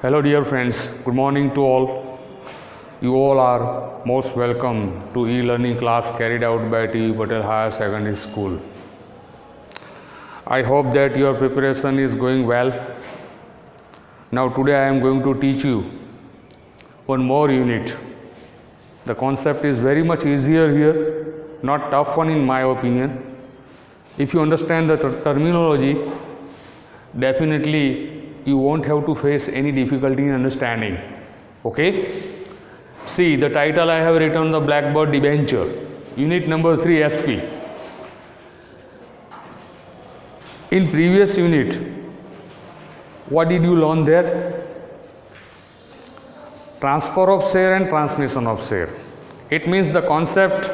Hello dear friends, good morning to all. You all are most welcome to e-learning class carried out by T.V. Patel Higher Secondary School. I hope that your preparation is going well. Now today I am going to teach you one more unit. The concept is very much easier here, not tough one in my opinion. If you understand the terminology, definitely you won't have to face any difficulty in understanding. Okay? See, the title I have written on the blackboard: debenture. Unit number 3, SP. In previous unit, what did you learn there? Transfer of share and transmission of share. It means the concept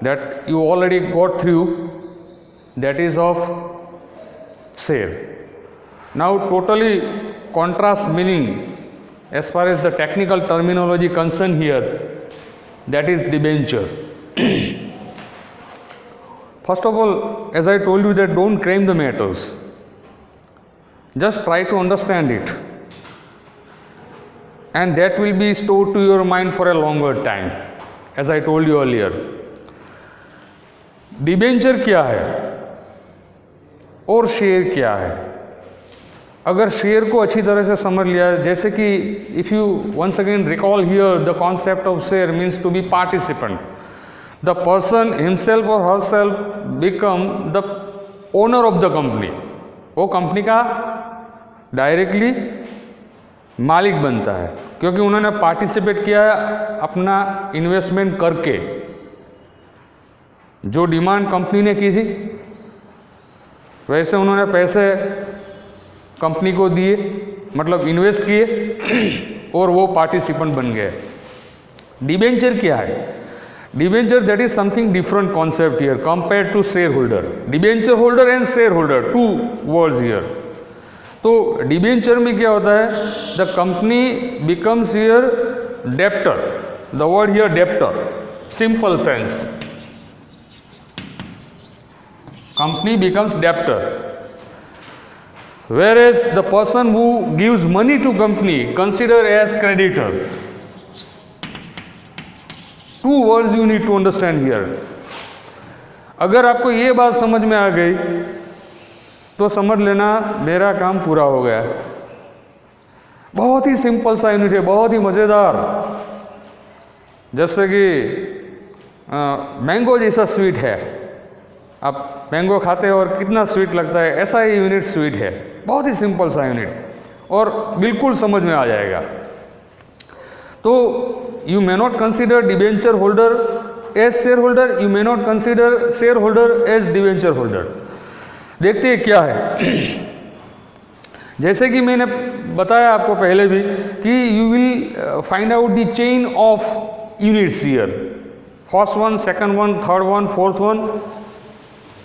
that you already got through, that is of share. Now totally contrast meaning as far as the technical terminology concerned here, that is debenture. First of all, as I told you, that don't cram the matters, just try to understand it, and that will be stored to your mind for a longer time. As I told you earlier, debenture क्या है और share क्या है? अगर share को अच्छी तरह से समझ लिया, जैसे कि if you once again recall here, the concept of share means to be participant. The person himself और herself become the owner of the company. वो कंपनी का डायरेक्टली मालिक बनता है, क्योंकि उन्होंने पार्टिसिपेट किया है अपना इन्वेस्टमेंट करके. जो डिमांड कंपनी ने की थी वैसे उन्होंने पैसे कंपनी को दिए, मतलब इन्वेस्ट किए, और वो पार्टिसिपेंट बन गए. डिबेंचर क्या है? Debenture that is something different concept here compare to share holder. Debenture holder and share holder, two words here. तो डिबेंचर में क्या होता है? The company becomes here debtor. The word here debtor, simple sense. Company becomes debtor, whereas the person who gives money to company considered as creditor. Two words you need to understand here. अगर आपको ये बात समझ में आ गई तो समझ लेना मेरा काम पूरा हो गया. बहुत ही सिंपल सा यूनिट है, बहुत ही मज़ेदार. जैसे कि मैंगो जैसा स्वीट है. आप मैंगो खाते हो और कितना स्वीट लगता है, ऐसा ही यूनिट स्वीट है. बहुत ही सिंपल सा यूनिट और बिल्कुल समझ में आ जाएगा. तो you may not consider debenture holder as share holder, you may not consider share holder as debenture holder. देखते हैं क्या है. जैसे कि मैंने बताया आपको पहले भी कि you will find out the chain of units here. First one, second one, third one, fourth one.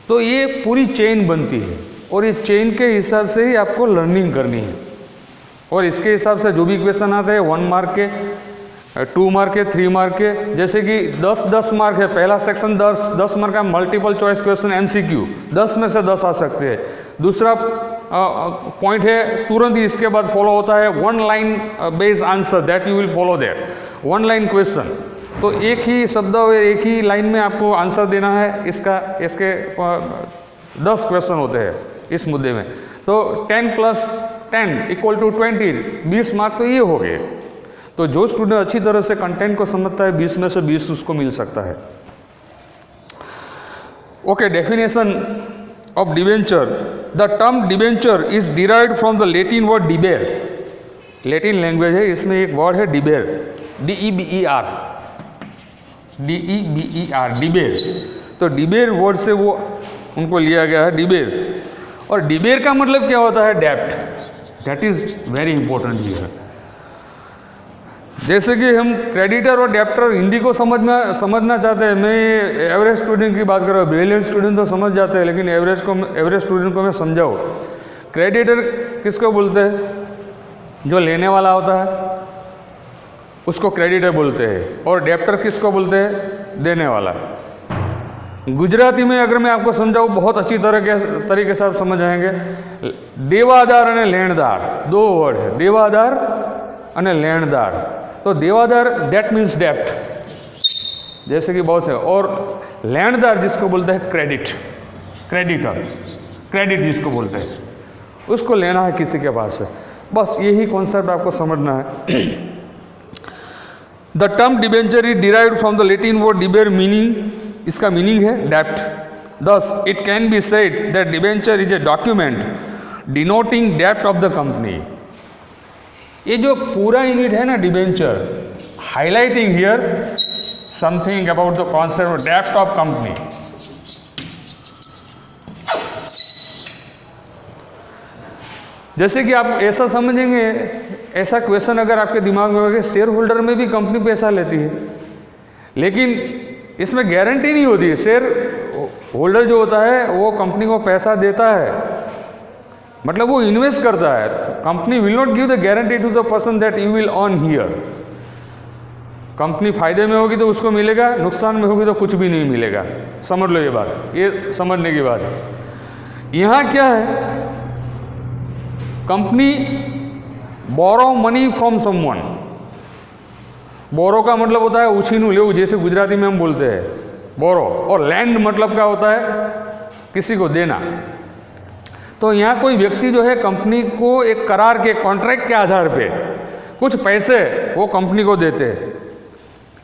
तो ये पूरी चेन बनती है और ये चेन के हिसाब से ही आपको लर्निंग करनी है. और इसके हिसाब से जो भी क्वेश्चन आते हैं 1 मार्क के, 2 मार्क के, 3 मार्क के, जैसे कि 10 मार्क है. पहला सेक्शन 10 मार्क का मल्टीपल चॉइस क्वेश्चन MCQ, 10 में से 10 आ सकते हैं. दूसरा पॉइंट है तुरंत ही इसके बाद फॉलो होता है 1 line based answer, that you will follow there. 1 line question, तो एक ही शब्द और एक ही लाइन में आपको आंसर देना है. इसके 10 क्वेश्चन होते हैं इस मुद्दे में. तो 10 + 10 = 20, 20 मार्क तो ये हो गए. तो जो स्टूडेंट अच्छी तरह से कंटेंट को समझता है 20 में से 20 उसको मिल सकता है. Okay, definition of debenture. The term debenture is derived from the Latin word debere. Latin language है, इसमें एक वर्ड है डिबेर, DEBER, डिबेर. तो डिबेर वर्ड से वो उनको लिया गया है, डिबेर. और डिबेर का मतलब क्या होता है? डेप्ट. That is very important here. जैसे कि हम क्रेडिटर और डेप्टर हिंदी को समझना चाहते हैं. मैं एवरेज स्टूडेंट की बात कर रहा हूँ. ब्रिलियंट स्टूडेंट तो समझ जाते हैं, लेकिन एवरेज स्टूडेंट को मैं समझाऊँ. क्रेडिटर किसको बोलते हैं? जो लेने वाला होता है उसको क्रेडिटर बोलते हैं. और डेप्टर किसको बोलते हैं? देने वाला. गुजराती में अगर मैं आपको समझाऊँ बहुत अच्छी तरीके से आप समझ आएंगे। देवादार અને લેણદાર, दो वर्ड है, देवादार અને લેણદાर। तो देवादार डेट मीन्स डेप्ट, जैसे कि बहुत से, और लेणदार जिसको बोलते हैं क्रेडिट, क्रेडिटर, क्रेडिट जिसको बोलते हैं, उसको लेना है किसी के पास से। बस यही कॉन्सेप्ट आपको समझना है। The term debenture is derived from the Latin word debere, meaning, इसका मीनिंग है डेप्ट। Thus it can be said that debenture is a document denoting डेप्ट ऑफ द कंपनी। ये जो पूरा यूनिट है ना debenture, highlighting here something about the concept of डेप्ट ऑफ कंपनी। जैसे कि आप ऐसा समझेंगे, ऐसा क्वेश्चन अगर आपके दिमाग में होगा, शेयर होल्डर में भी कंपनी पैसा लेती है, लेकिन इसमें गारंटी नहीं होती है। शेयर होल्डर जो होता है वो कंपनी को पैसा देता है, मतलब वो इन्वेस्ट करता है। Company will not give the guarantee to the person that you will earn here. Company फायदे में होगी तो उसको मिलेगा, नुकसान में होगी तो कुछ भी नहीं मिलेगा। समझ लो ये बात, ये समझने की बात है। यहाँ क्या है, company borrow money from someone. Borrow का मतलब होता है उछीनु लेऊ, जैसे गुजराती में हम बोलते हैं बोरो। और लैंड मतलब क्या होता है, किसी को देना। तो यहाँ कोई व्यक्ति जो है कंपनी को एक करार के, कॉन्ट्रैक्ट के आधार पे कुछ पैसे वो कंपनी को देते हैं,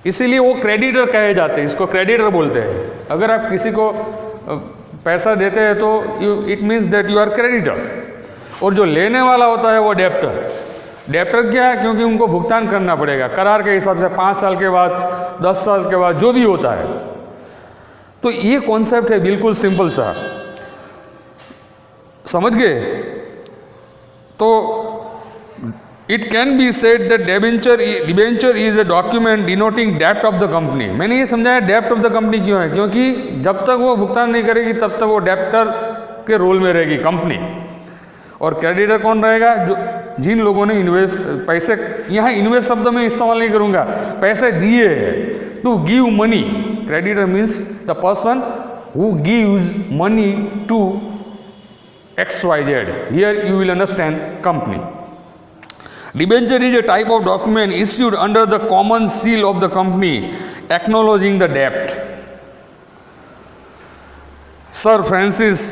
इसीलिए वो क्रेडिटर कहे जाते हैं, इसको क्रेडिटर बोलते हैं। अगर आप किसी को पैसा देते हैं तो it means that you are creditor. और जो लेने वाला होता है वो डेप्टर। डेप्टर क्या है, क्योंकि उनको भुगतान करना पड़ेगा करार के हिसाब से, 5 साल के बाद, 10 साल के बाद, जो भी होता है। तो ये कॉन्सेप्ट है बिल्कुल सिंपल सा, समझ गए। तो it can be said that debenture is a document denoting डेप्ट ऑफ द कंपनी। मैंने ये समझाया डेप्ट ऑफ द कंपनी क्यों है, क्योंकि जब तक वो भुगतान नहीं करेगी तब तक वो डेप्टर के रोल में रहेगी कंपनी। और क्रेडिटर कौन रहेगा, जो जिन लोगों ने इन्वेस्ट पैसे, यहाँ इन्वेस्ट शब्द में इस्तेमाल नहीं करूँगा, पैसे दिए हैं, to give money. Creditor means the person who gives money to XYZ। Here you will understand company. Debenture is a type of document issued under the common seal of the company acknowledging the debt. Sir Francis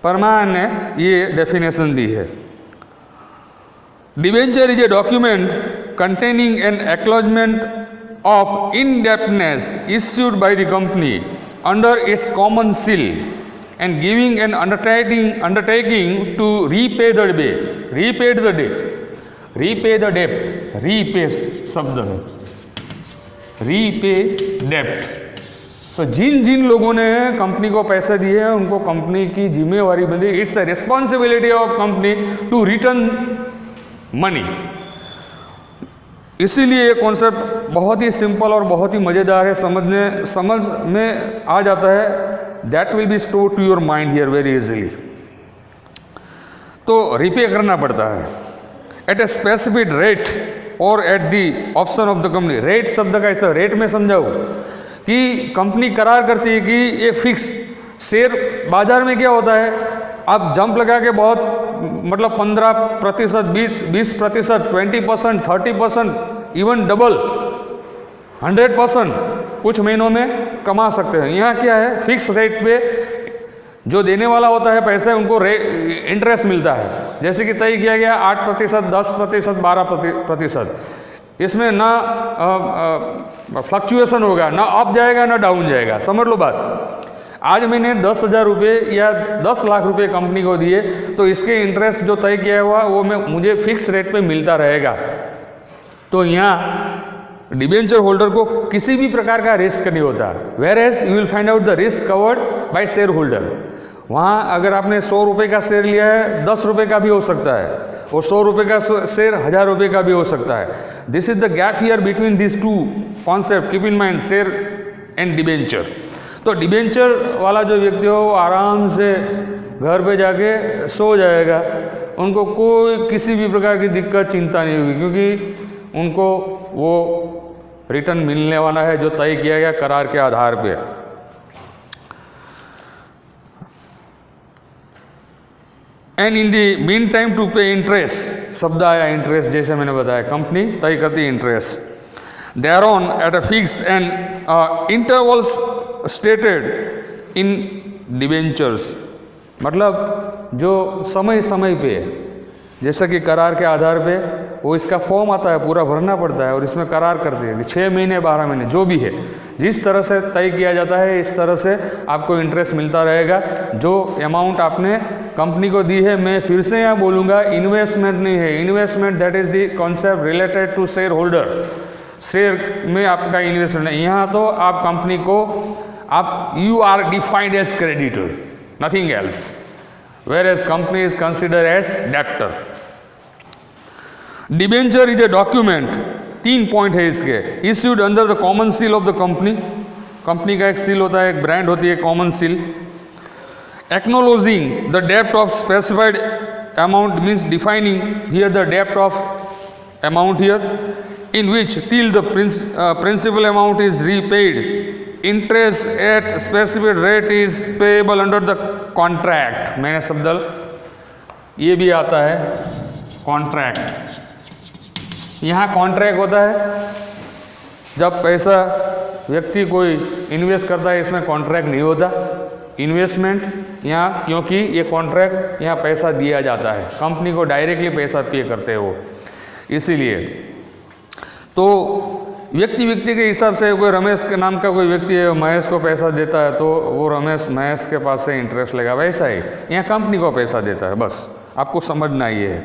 Parmar ने ये definition दी है। Debenture is a document containing N acknowledgement of indebtedness issued by the company under its common seal and giving an undertaking to repay the debt. Repay the debt. Repay the debt. Repay शब्द है, repay debt। तो जिन जिन लोगों ने company को पैसे दिए हैं उनको कंपनी की जिम्मेवारी बनी, it's a responsibility of company to return money. इसीलिए ये कॉन्सेप्ट बहुत ही सिंपल और बहुत ही मज़ेदार है, समझ में आ जाता है। That will be store to your mind here very easily. तो रिपे करना पड़ता है एट ए स्पेसिफिक रेट और at the option of the company. Rate शब्द का ऐसा रेट में समझाऊँ कि कंपनी करार करती है कि ये फिक्स। शेयर बाजार में क्या होता है, आप जंप लगा के बहुत, मतलब 15%, 20%, 20%, 30%, इवन डबल 100% कुछ महीनों में कमा सकते हैं। यहाँ क्या है, फिक्स रेट पे जो देने वाला होता है पैसे, उनको इंटरेस्ट मिलता है। जैसे कि तय किया गया 8%, 10%, 12%। इसमें ना फ्लक्चुएशन होगा, ना अप जाएगा ना डाउन जाएगा। समझ लो बात। आज मैंने 10,000 रुपये या 10 लाख रुपये कंपनी को दिए तो इसके इंटरेस्ट जो तय किया हुआ वो मुझे फिक्स रेट पे मिलता रहेगा। तो यहाँ डिबेंचर होल्डर को किसी भी प्रकार का रिस्क नहीं होता। Whereas you will find out the risk covered by share holder. वहाँ अगर आपने 100 रुपये का शेयर लिया है, 10 रुपये का भी हो सकता है, और 100 रुपये का शेयर 1000 रुपये का भी हो सकता है। This is the gap here between this two concept. Keep in mind share and debenture. तो डिबेंचर वाला जो व्यक्ति हो वो आराम से घर पे जाके सो जाएगा, उनको कोई किसी भी प्रकार की दिक्कत चिंता नहीं होगी, क्योंकि उनको वो रिटर्न मिलने वाला है जो तय किया गया करार के आधार पे। And in the mean time to pay interest, शब्द आया इंटरेस्ट, जैसे मैंने बताया कंपनी तय करती है interest, there on at a fix and intervals stated in debentures, मतलब जो समय समय पे, जैसा कि करार के आधार पे वो इसका फॉर्म आता है, पूरा भरना पड़ता है और इसमें करार करते हैं 6 महीने 12 महीने जो भी है, जिस तरह से तय किया जाता है इस तरह से आपको इंटरेस्ट मिलता रहेगा। जो अमाउंट आपने कंपनी को दी है, मैं फिर से यहाँ बोलूँगा इन्वेस्टमेंट नहीं है, investment that is the concept related to share holder, share में आपका इन्वेस्टमेंट है। यहाँ तो आप कंपनी को आप you are defined as creditor, nothing else, whereas company is considered as debtor. Debenture is a document, 3 point है इसके, issued under the common seal of the company, company का एक सील होता है, एक ब्रांड होती है common seal. Acknowledging the dept of specified amount means defining here the dept of amount here in which till the principal amount is repaid, interest at specific rate is payable under the contract. मैंने शब्द ये भी आता है contract, यहाँ contract होता है जब पैसा व्यक्ति कोई इन्वेस्ट करता है, इसमें कॉन्ट्रैक्ट नहीं होता इन्वेस्टमेंट यहाँ, क्योंकि ये कॉन्ट्रैक्ट यहाँ पैसा दिया जाता है, कंपनी को डायरेक्टली पैसा पे करते हैं वो, इसीलिए। तो व्यक्ति के हिसाब से कोई रमेश के नाम का कोई व्यक्ति है, महेश को पैसा देता है तो वो रमेश महेश के पास से इंटरेस्ट लेगा, वैसा ही यहाँ कंपनी को पैसा देता है, बस आपको समझना ये है।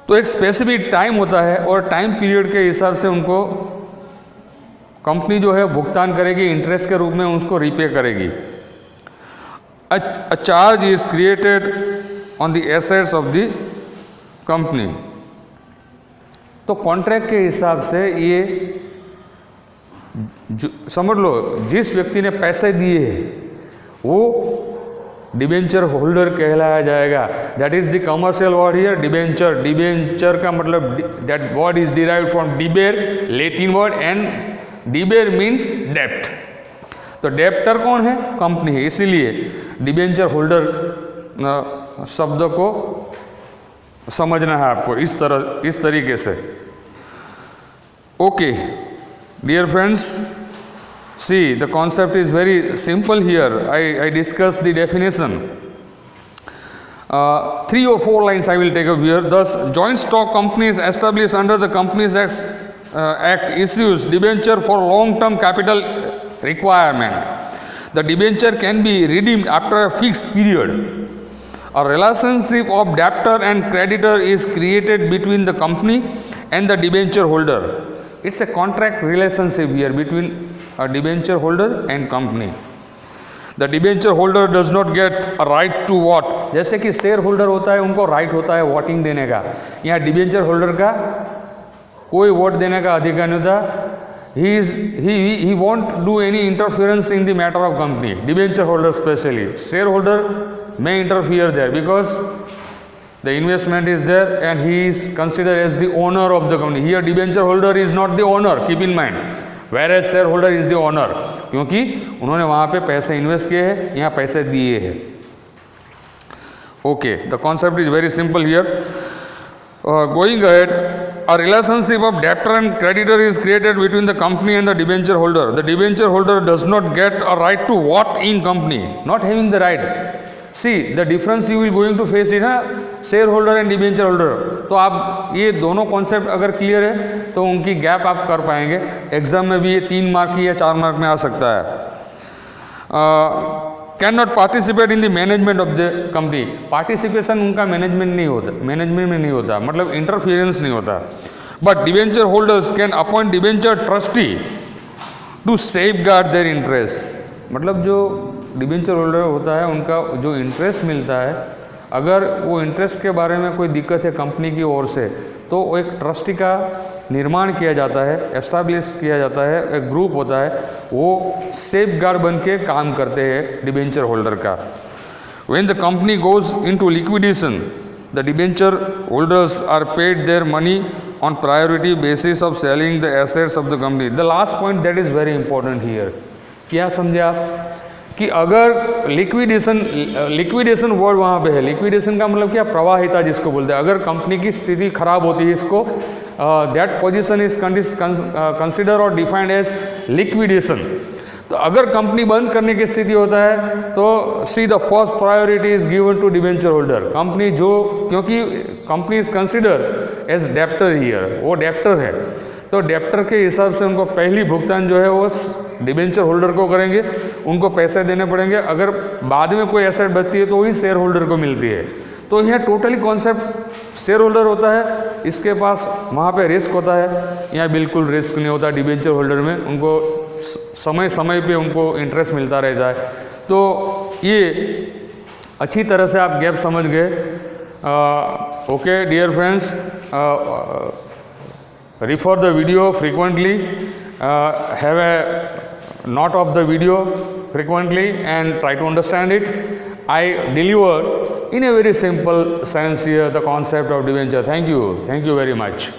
तो एक स्पेसिफिक टाइम होता है और टाइम पीरियड के हिसाब से उनको कंपनी जो है भुगतान करेगी, इंटरेस्ट के रूप में उसको रीपे करेगी। A charge is created on the assets of the company. तो कॉन्ट्रैक्ट के हिसाब से ये समझ लो, जिस व्यक्ति ने पैसे दिए हैं वो डिबेंचर होल्डर कहलाया जाएगा। That is the commercial word here, debenture. Debenture का मतलब that word is derived from debere, Latin word, and debere means डेप्ट। तो डेप्टर कौन है? कंपनी है, इसीलिए डिबेंचर होल्डर शब्द को समझना है आपको इस तरीके से। Okay dear friends, see the concept is very simple here. I discussed the definition. 3 or 4 lines I will take up here. Thus joint stock companies established under the Companies Act issues debenture for long term capital requirement. The debenture can be redeemed after a fixed period. A relationship of debtor and creditor is created between the company and the debenture holder. It's a contract relationship here between a debenture holder and company. The debenture holder does not get a right to vote. जैसे कि share holder होता है, उनको right होता है voting देने का, यहाँ डिबेंचर होल्डर का कोई वोट देने का अधिकार नहीं होता। He won't do any interference in the matter of company. Debenture holder especially, shareholder may interfere there because the investment is there and he is considered as the owner of the company. Here debenture holder is not the owner, keep in mind, whereas shareholder is the owner, क्योंकि उन्होंने वहाँ पे पैसे invest किए हैं, यहाँ पैसे दिए हैं। Okay, the concept is very simple here. Going ahead, a relationship of debtor and creditor is created between the company and the debenture holder. The debenture holder does not get a right to vote in company, not having the right. See the difference you will going to face in a share holder and debenture holder. तो आप ये दोनों concept अगर clear है तो उनकी gap आप कर पाएंगे। एग्जाम में भी ये 3 मार्क की या 4 मार्क में आ सकता है। Cannot participate in the management of the company. Participation उनका मैनेजमेंट में नहीं होता, मतलब इंटरफियरेंस नहीं होता। But debenture holders can appoint debenture trustee to safeguard their interest. मतलब जो डिबेंचर होल्डर होता है उनका जो इंटरेस्ट मिलता है, अगर वो इंटरेस्ट के बारे में कोई दिक्कत है कंपनी की ओर से तो एक ट्रस्टी का निर्माण किया जाता है, एस्टैब्लिश किया जाता है, एक ग्रुप होता है, वो सेफ गार्ड बन के काम करते हैं डिबेंचर होल्डर का। When the company goes into liquidation the debenture holders are paid their money on priority basis of selling the assets of the company. The last point that is very important here. क्या समझे आप कि अगर liquidation word वहाँ पे है, liquidation का मतलब क्या, प्रवाहिता जिसको बोलते हैं। अगर कंपनी की स्थिति खराब होती है, इसको दैट पोजीशन इज कंसिडर और डिफाइंड एज लिक्विडेशन। तो अगर कंपनी बंद करने की स्थिति होता है तो see the first priority is given to debenture holder. Company जो, क्योंकि company is consider as debtor here, वो डेप्टर है, तो डेप्टर के हिसाब से उनको पहली भुगतान जो है वो डिबेंचर होल्डर को करेंगे, उनको पैसे देने पड़ेंगे। अगर बाद में कोई एसेट बचती है तो वही शेयर होल्डर को मिलती है। तो यह टोटली कॉन्सेप्ट शेयर होल्डर होता है, इसके पास वहाँ पे रिस्क होता है, यहाँ बिल्कुल रिस्क नहीं होता डिबेंचर होल्डर में, उनको समय समय पे उनको इंटरेस्ट मिलता रहता है। तो ये अच्छी तरह से आप गैप समझ गए। Okay dear friends, refer the video frequently, have a note of the video frequently and try to understand it. I deliver in a very simple sense here the concept of debenture. Thank you very much.